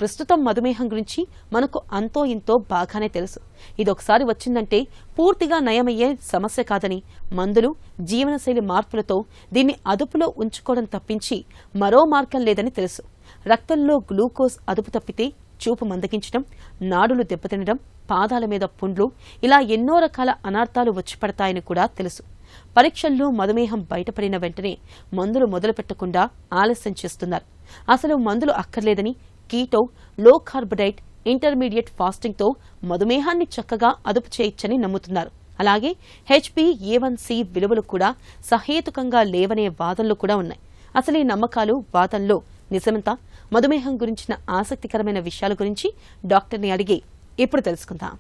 ప్రస్తుతం మధుమేహం గురించి మనకు అంతో ఇంతో బాగానే తెలుసు. ఇదొకసారి వచ్చిందంటే పూర్తిగా నయమయ్యే సమస్య కాదని, మందులు, జీవనశైలి మార్పులతో దీన్ని అదుపులో ఉంచుకోవడం తప్పించి మరో మార్గం లేదని తెలుసు. రక్తంలో గ్లూకోజ్ అదుపు తప్పితే చూపు మందగించడం, నాడులు దెబ్బతినడం, పాదాల మీద పుండ్లు, ఇలా ఎన్నో రకాల అనార్థాలు వచ్చి పడతాయని కూడా తెలుసు. పరీక్షల్లో మధుమేహం బయటపడిన వెంటనే మందులు మొదలు పెట్టకుండా ఆలస్యం చేస్తున్నారు. అసలు మందులు అక్కర్లేదని కీటో, లో కార్బ్ డైట్, ఇంటర్మీడియట్ ఫాస్టింగ్తో మధుమేహాన్ని చక్కగా అదుపు చేయొచ్చని నమ్ముతున్నారు. అలాగే HbA1c విలువలు కూడా సహేతుకంగా లేవనే వాదనలు కూడా ఉన్నాయి. అసలు ఈ నమ్మకాలు, వాదనలో నిజమంతా? మధుమేహం గురించిన ఆసక్తికరమైన విషయాల గురించి డాక్టర్ని అడిగి ఇప్పుడు తెలుసుకుందాం.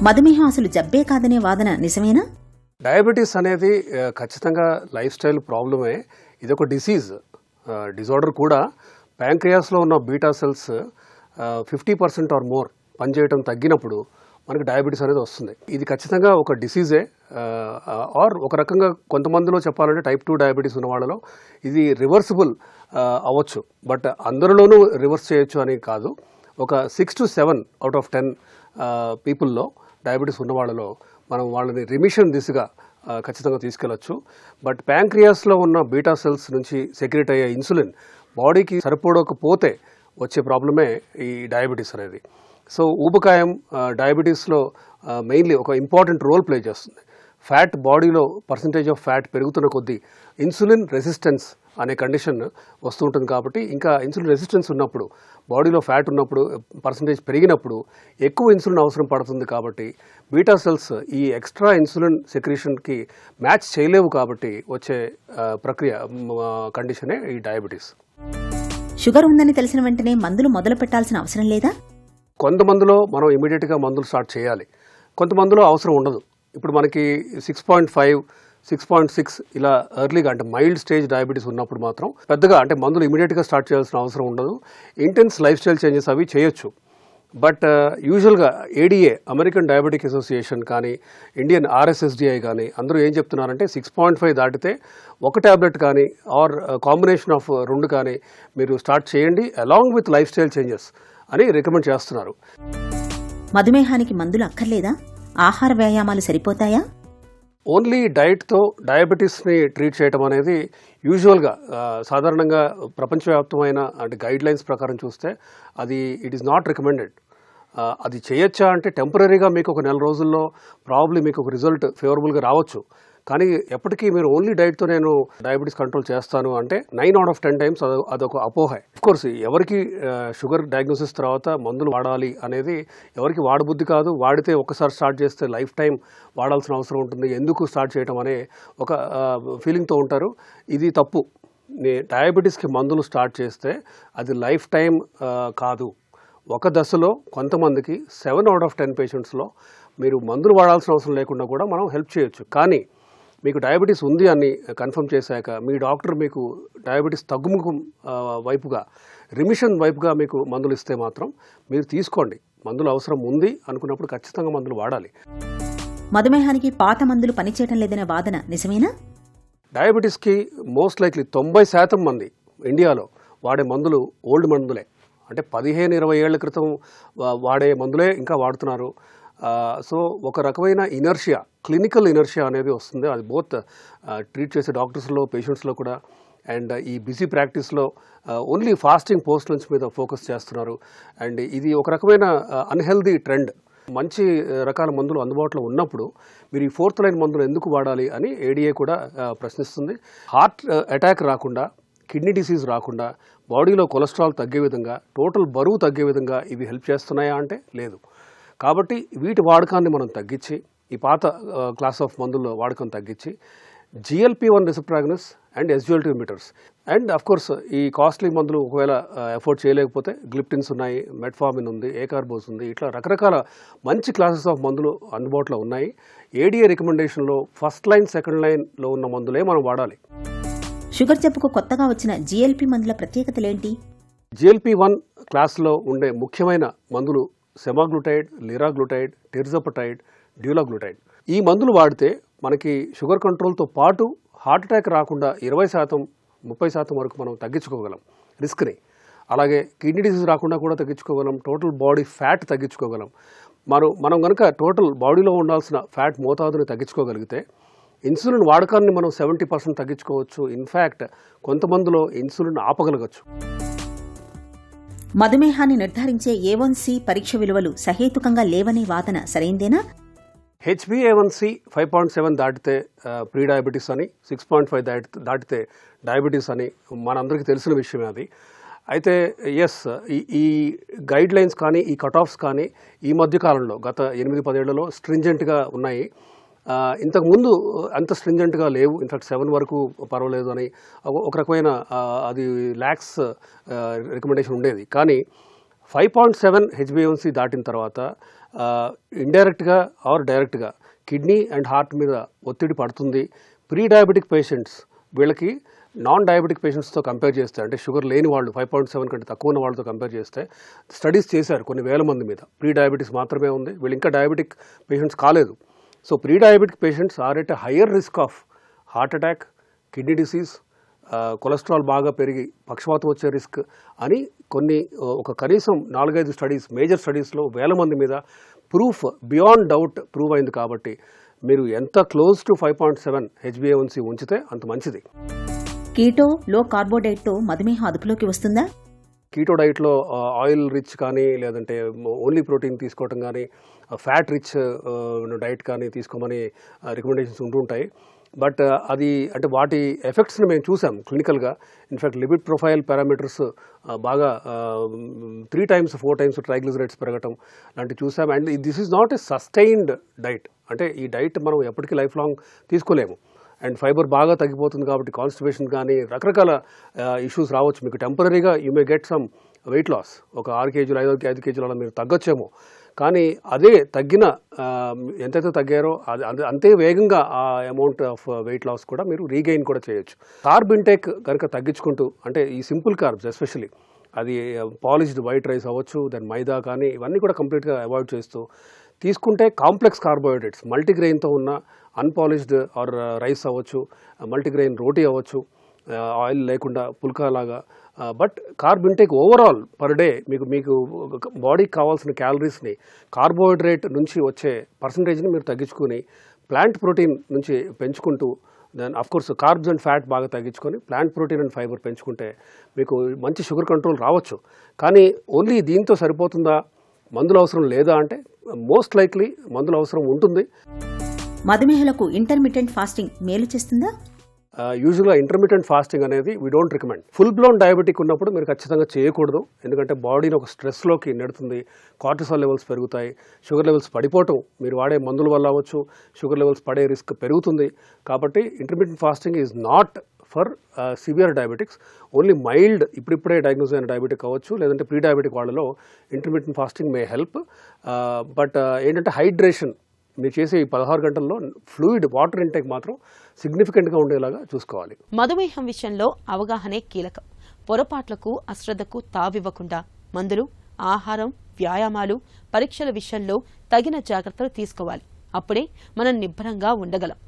మధుమేహం అసలు జబ్బే కాదనే వాదన నిజమేనా? డయాబెటీస్ అనేది ఖచ్చితంగా లైఫ్ స్టైల్ ప్రాబ్లమే. ఇదొక డిజార్డర్ కూడా. ప్యాంక్రియాస్లో ఉన్న బీటా సెల్స్ 50% ఆర్ మోర్ పనిచేయడం తగ్గినప్పుడు మనకి డయాబెటీస్ అనేది వస్తుంది. ఇది ఖచ్చితంగా ఒక డిసీజే. ఆర్ ఒక రకంగా కొంతమందిలో చెప్పాలంటే టైప్ 2 డయాబెటీస్ ఉన్న వాళ్ళలో ఇది రివర్సిబుల్ అవ్వచ్చు. బట్ అందరిలోనూ రివర్స్ చేయొచ్చు అని కాదు. ఒక 6 to 7 out of 10 పీపుల్లో డయాబెటీస్ ఉన్న వాళ్ళలో మనం వాళ్ళని రిమిషన్ దిశగా ఖచ్చితంగా తీసుకెళ్లొచ్చు. బట్ ప్యాంక్రియాస్లో ఉన్న బీటా సెల్స్ నుంచి సెక్రెట్ అయ్యే ఇన్సులిన్ బాడీకి సరిపోడకపోతే వచ్చే ప్రాబ్లమే ఈ డయాబెటీస్ అనేది. సో ఊబకాయం డయాబెటీస్లో మెయిన్లీ ఒక ఇంపార్టెంట్ రోల్ ప్లే చేస్తుంది. ఫ్యాట్ బాడీలో పర్సంటేజ్ ఆఫ్ ఫ్యాట్ పెరుగుతున్న కొద్దీ ఇన్సులిన్ రెసిస్టెన్స్ అనే కండిషన్ వస్తూ ఉంటుంది. కాబట్టి ఇంకా ఇన్సులిన్ రెసిస్టెన్స్ ఉన్నప్పుడు, బాడీలో ఫ్యాట్ ఉన్నప్పుడు, పర్సంటేజ్ పెరిగినప్పుడు ఎక్కువ ఇన్సులిన్ అవసరం పడుతుంది. కాబట్టి బీటా సెల్స్ ఈ ఎక్స్ట్రా ఇన్సులిన్ సెక్రీషన్కి మ్యాచ్ చేయలేవు. కాబట్టి వచ్చే ప్రక్రియ కండిషనే ఈ డయాబెటీస్. షుగర్ ఉందని తెలిసిన వెంటనే మందులు మొదలు పెట్టాల్సిన అవసరం లేదా? కొంతమందిలో మనం ఇమీడియట్గా మందులు స్టార్ట్ చేయాలి, కొంతమందిలో అవసరం ఉండదు. ఇప్పుడు మనకి 6.5, 6.6 ఇలా ఎర్లీగా అంటే మైల్డ్ స్టేజ్ డయాబెటీస్ ఉన్నప్పుడు మాత్రం పెద్దగా అంటే మందులు ఇమీడియట్గా స్టార్ట్ చేయాల్సిన అవసరం ఉండదు. ఇంటెన్స్ లైఫ్ స్టైల్ చేంజెస్ అవి చేయొచ్చు. బట్ యూజువల్గా ADA, అమెరికన్ డయాబెటిక్ అసోసియేషన్ కానీ, ఇండియన్ RSSDI కానీ అందరూ ఏం చెప్తున్నారంటే 6.5 దాటితే ఒక ట్యాబ్లెట్ కానీ ఆర్ కాంబినేషన్ ఆఫ్ 2 కానీ మీరు స్టార్ట్ చేయండి along with life style changes అని రికమెండ్ చేస్తున్నారు. మధుమేహానికి మందులు అక్కర్లేదా? ఆహార వ్యాయామాలు సరిపోతాయా? ఓన్లీ డైట్తో డయాబెటీస్ని ట్రీట్ చేయడం అనేది యూజువల్గా సాధారణంగా ప్రపంచవ్యాప్తమైన అంటే గైడ్ లైన్స్ ప్రకారం చూస్తే అది ఇట్ ఈస్ నాట్ రికమెండెడ్. అది చేయొచ్చా అంటే టెంపరీగా మీకు ఒక 1 రోజుల్లో ప్రాబ్లీ మీకు ఒక రిజల్ట్ ఫేవరబుల్గా రావచ్చు. కానీ ఎప్పటికీ మీరు ఓన్లీ డైట్తో నేను డయాబెటీస్ కంట్రోల్ చేస్తాను అంటే 9 out of 10 times అదొక అపోహ. కోర్స్ ఎవరికి షుగర్ డయాగ్నోసిస్ తర్వాత మందులు వాడాలి అనేది ఎవరికి వాడబుద్ధి కాదు. వాడితే ఒక్కసారి స్టార్ట్ చేస్తే లైఫ్ టైం వాడాల్సిన అవసరం ఉంటుంది, ఎందుకు స్టార్ట్ చేయడం అనే ఒక ఫీలింగ్తో ఉంటారు. ఇది తప్పు. డయాబెటీస్కి మందులు స్టార్ట్ చేస్తే అది లైఫ్ టైం కాదు. ఒక దశలో కొంతమందికి 7 out of 10 పేషెంట్స్లో మీరు మందులు వాడాల్సిన అవసరం లేకుండా కూడా మనం హెల్ప్ చేయొచ్చు. కానీ మీకు డయాబెటీస్ ఉంది అని కన్ఫర్మ్ చేశాక మీ డాక్టర్ మీకు డయాబెటీస్ తగ్గుముఖం వైపుగా, రిమిషన్ వైపుగా మీకు మందులు ఇస్తే మాత్రం మీరు తీసుకోండి. మందులు అవసరం ఉంది అనుకున్నప్పుడు ఖచ్చితంగా మందులు వాడాలి. మధుమేహానికి పాత మందులు పనిచేయటం లేదనే వాదన నిజమేనా? డయాబెటీస్కి మోస్ట్ లైక్లీ 90% మంది ఇండియాలో వాడే మందులు ఓల్డ్ మందులే. అంటే 15-20 ఏళ్ల క్రితం వాడే మందులే ఇంకా వాడుతున్నారు. సో ఒక రకమైన ఇనర్షియా, క్లినికల్ ఇనర్షియా అనేది వస్తుంది. అది బోత్ ట్రీట్ చేసే డాక్టర్స్లో, పేషెంట్స్లో కూడా. అండ్ ఈ బిజీ ప్రాక్టీస్లో ఓన్లీ ఫాస్టింగ్ పోస్ట్ లంచ్ మీద ఫోకస్ చేస్తున్నారు. అండ్ ఇది ఒక రకమైన అన్హెల్దీ ట్రెండ్. మంచి రకాల మందులు అందుబాటులో ఉన్నప్పుడు మీరు ఈ 4th లైన్ మందులు ఎందుకు వాడాలి అని ADA కూడా ప్రశ్నిస్తుంది. హార్ట్ అటాక్ రాకుండా, కిడ్నీ డిసీజ్ రాకుండా, బాడీలో కొలెస్ట్రాల్ తగ్గే విధంగా, టోటల్ బరువు తగ్గే విధంగా ఇవి హెల్ప్ చేస్తున్నాయా అంటే లేదు. కాబట్టి వీటి వాడకాన్ని మనం తగ్గించి, ఈ పాత క్లాస్ ఆఫ్ మందుల వాడకం తగ్గించి GLP-1 receptor against and SGLT inhibitors and of course ఈ కాస్ట్లీ మందులు ఒకవేళ ఎఫోర్డ్ చేయలేకపోతే గ్లిప్టిన్స్ ఉన్నాయి, మెట్ఫార్మిన్ ఉంది, ఏకార్బోస్ ఉంది, ఇట్లా రకరకాల మంచి క్లాసెస్ ఆఫ్ మందులు అందుబాటులో ఉన్నాయి. ADA రికమెండేషన్లో 1st లైన్ 2nd లైన్లో ఉన్న మందులే మనం వాడాలి. షుగర్ జబ్బుకు కొత్తగా వచ్చిన GLP మందుల ప్రత్యేకతలేంటి? GLP-1 క్లాస్లో ఉండే ముఖ్యమైన మందులు సెమాగ్లూటైడ్, లిరాగ్లూటైడ్, టెర్జపటైడ్, డ్యూలాగ్లూటైడ్. ఈ మందులు వాడితే మనకి షుగర్ కంట్రోల్తో పాటు హార్ట్ అటాక్ రాకుండా 20%, 30% వరకు మనం తగ్గించుకోగలం రిస్క్ని. అలాగే కిడ్నీ డిసీజ్ రాకుండా కూడా తగ్గించుకోగలం. టోటల్ బాడీ ఫ్యాట్ తగ్గించుకోగలం. మనం కనుక టోటల్ బాడీలో ఉండాల్సిన ఫ్యాట్ మోతాదుని తగ్గించుకోగలిగితే ఇన్సులిన్ వాడకాన్ని మనం 70% తగ్గించుకోవచ్చు. ఇన్ఫ్యాక్ట్ కొంతమందిలో ఇన్సులిన్ ఆపగలగచ్చు. మధుమేహాన్ని నిర్ధారించే A1C పరీక్ష విలువలు సహేతుకంగా లేవనే వాదన సరైందేనా? HbA1c 5.7 దాటితే ప్రీ డయాబెటీస్ అని, 6.5 దాటితే డయాబెటీస్ అని మనందరికీ తెలిసిన విషయమే అది. అయితే ఎస్, ఈ గైడ్ లైన్స్ కానీ ఈ కట్ ఆఫ్స్ కానీ ఈ మధ్యకాలంలో గత 8-10 ఏళ్లలో స్ట్రింజెంట్గా ఉన్నాయి. ఇంతకుముందు అంత స్ట్రింజెంట్గా లేవు. ఇన్ఫాక్ట్ 7 వరకు పర్వాలేదు అని ఒక రకమైన అది ల్యాక్స్ రికమెండేషన్ ఉండేది. కానీ 5.7 HbA1c దాటిన తర్వాత ఇండైరెక్ట్గా ఆర్ డైరెక్ట్గా కిడ్నీ అండ్ హార్ట్ మీద ఒత్తిడి పడుతుంది. ప్రీ డయాబెటిక్ పేషెంట్స్ వీళ్ళకి నాన్ డయాబెటిక్ పేషెంట్స్తో కంపేర్ చేస్తే, అంటే షుగర్ లేని వాళ్ళు 5.7 కంటే తక్కువ ఉన్న వాళ్ళతో కంపేర్ చేస్తే స్టడీస్ చేశారు కొన్ని వేల మంది మీద. ప్రీ డయాబెటిస్ మాత్రమే ఉంది, వీళ్ళు ఇంకా డయాబెటిక్ పేషెంట్స్ కాలేదు. So pre diabetic patients are at a higher risk of heart attack, kidney disease, cholesterol బాగా పెరిగి పక్షవాతం వచ్చే రిస్క్ అని ఒక కనీసం 4-5 స్టడీస్, మేజర్ స్టడీస్లో వేల మంది మీద ప్రూఫ్ బియాండ్ డౌట్ ప్రూవ్ అయింది. కాబట్టి మీరు ఎంత క్లోజ్ టు 5.7 HbA1c ఉంచితే అంత మంచిది. కీటో, లో కార్బో డైట్తో మధుమేహం అదుపులోకి వస్తుందా? కీటో డైట్లో ఆయిల్ రిచ్ కానీ, లేదంటే ఓన్లీ ప్రోటీన్ తీసుకోవటం కానీ, ఫ్యాట్ రిచ్ డైట్ కానీ తీసుకోమని రికమెండేషన్స్ ఉంటుంటాయి. బట్ అది అంటే వాటి ఎఫెక్ట్స్ని మేము చూసాం క్లినికల్గా. ఇన్ఫ్యాక్ట్ లిపిడ్ ప్రొఫైల్ పారామీటర్స్ బాగా 3 times 4 times ట్రైగ్లిజరైడ్స్ పెరగటం లాంటివి చూసాం. And this is not a sustained diet. అంటే ఈ డైట్ మనం ఎప్పటికీ లైఫ్ లాంగ్ తీసుకోలేము. అండ్ ఫైబర్ బాగా తగ్గిపోతుంది కాబట్టి కాన్స్టిపేషన్ కానీ రకరకాల ఇష్యూస్ రావచ్చు. మీకు టెంపరీగా you may get some weight loss. ఒక 6 కేజీలు 5 కేజీలు అలా మీరు తగ్గొచ్చేమో. కానీ అదే తగ్గిన ఎంతైతే తగ్గారో అంతే వేగంగా ఆ అమౌంట్ ఆఫ్ వెయిట్ లాస్ కూడా మీరు రీగెయిన్ కూడా చేయొచ్చు. కార్బ్ ఇంటేక్ కనుక తగ్గించుకుంటూ, అంటే ఈ సింపుల్ కార్బ్స్ ఎస్పెషల్లీ అది పాలిష్డ్ వైట్ రైస్ అవ్వచ్చు, దెన్ మైదా కానీ ఇవన్నీ కూడా కంప్లీట్గా అవాయిడ్ చేస్తూ తీసుకుంటే కాంప్లెక్స్ కార్బోహైడ్రేట్స్ మల్టీగ్రెయిన్తో ఉన్న అన్పాలిష్డ్ ఆర్ రైస్ అవ్వచ్చు, మల్టీగ్రెయిన్ రోటీ అవ్వచ్చు, ఆయిల్ లేకుండా పుల్కా లాగా. But carb intake overall per day మీకు బాడీకి కావాల్సిన క్యాలరీస్ని కార్బోహైడ్రేట్ నుంచి వచ్చే పర్సంటేజ్ని మీరు తగ్గించుకుని ప్లాంట్ ప్రోటీన్ నుంచి పెంచుకుంటూ, then of course carbs and fat బాగా తగ్గించుకొని ప్లాంట్ ప్రోటీన్ అండ్ ఫైబర్ పెంచుకుంటే మీకు మంచి షుగర్ కంట్రోల్ రావచ్చు. కానీ ఓన్లీ దీంతో సరిపోతుందా, మందులు అవసరం లేదా అంటే మోస్ట్ లైక్లీ మందులు అవసరం ఉంటుంది. మధుమేహులకు ఇంటర్మిటెంట్ ఫాస్టింగ్ మేలు చేస్తుందా? యూజువల్గా ఇంటర్మిటెంట్ ఫాస్టింగ్ అనేది we don't recommend. Full blown diabetic ఉన్నప్పుడు మీరు ఖచ్చితంగా చేయకూడదు. ఎందుకంటే బాడీని ఒక స్ట్రెస్లోకి నెడుతుంది, కార్టిసాల్ లెవెల్స్ పెరుగుతాయి, షుగర్ లెవెల్స్ పడిపోవటం మీరు వాడే మందుల వల్ల అవ్వచ్చు, షుగర్ లెవెల్స్ పడే రిస్క్ పెరుగుతుంది. కాబట్టి intermittent fasting is not for severe diabetics. Only mild ఇప్పుడిప్పుడే డయాగ్నోస్ అయిన డయాబెటిక్ అవ్వచ్చు, లేదంటే ప్రీ డయాబెటిక్ వాళ్ళలో intermittent fasting may help. But ఏంటంటే హైడ్రేషన్ మీరు చేసే ఈ 16 గంటల్లో ఫ్లూయిడ్ వాటర్ ఇంటేక్ మాత్రం సిగ్నిఫికెంట్గా ఉండేలాగా చూసుకోవాలి. మధుమేహం విషయంలో అవగాహనే కీలకం. పొరపాట్లకు, అశ్రద్ధకు తావివ్వకుండా మందులు, ఆహారం, వ్యాయామాలు, పరీక్షల విషయంలో తగిన జాగ్రత్తలు తీసుకోవాలి. అప్పుడే మనం నిబ్బరంగా ఉండగలం.